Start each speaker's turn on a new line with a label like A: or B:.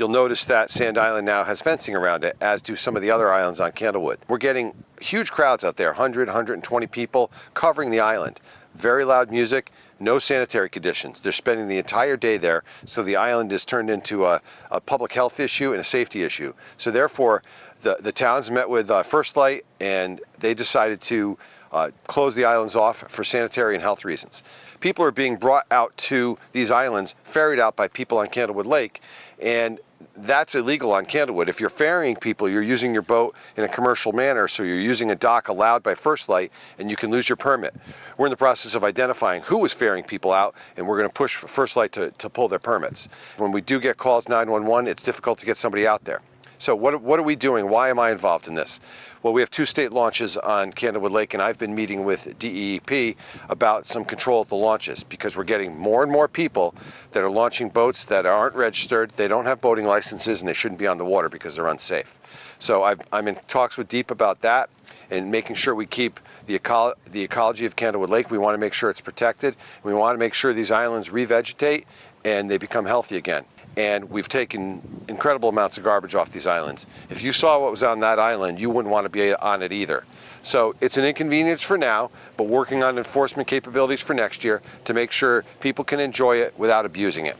A: you'll notice that Sand Island now has fencing around it, as do some of the other islands on Candlewood. We're getting huge crowds out there, 100, 120 people covering the island. Very loud music, no sanitary conditions. They're spending the entire day there, so the island is turned into a public health issue and a safety issue. So therefore, the towns met with First Light, and they decided to close the islands off for sanitary and health reasons. People are being brought out to these islands, ferried out by people on Candlewood Lake, and that's illegal on Candlewood. If you're ferrying people, you're using your boat in a commercial manner, so you're using a dock allowed by First Light, and you can lose your permit. We're in the process of identifying who is ferrying people out, and we're going to push for First Light to pull their permits. When we do get calls 911, it's difficult to get somebody out there. So what are we doing? Why am I involved in this? Well, we have 2 state launches on Candlewood Lake, and I've been meeting with DEEP about some control of the launches, because we're getting more and more people that are launching boats that aren't registered, they don't have boating licenses, and they shouldn't be on the water because they're unsafe. So I'm in talks with DEEP about that and making sure we keep the ecology of Candlewood Lake. We want to make sure it's protected. We want to make sure these islands revegetate and they become healthy again. And we've taken incredible amounts of garbage off these islands. If you saw what was on that island, you wouldn't want to be on it either. So it's an inconvenience for now, but working on enforcement capabilities for next year to make sure people can enjoy it without abusing it.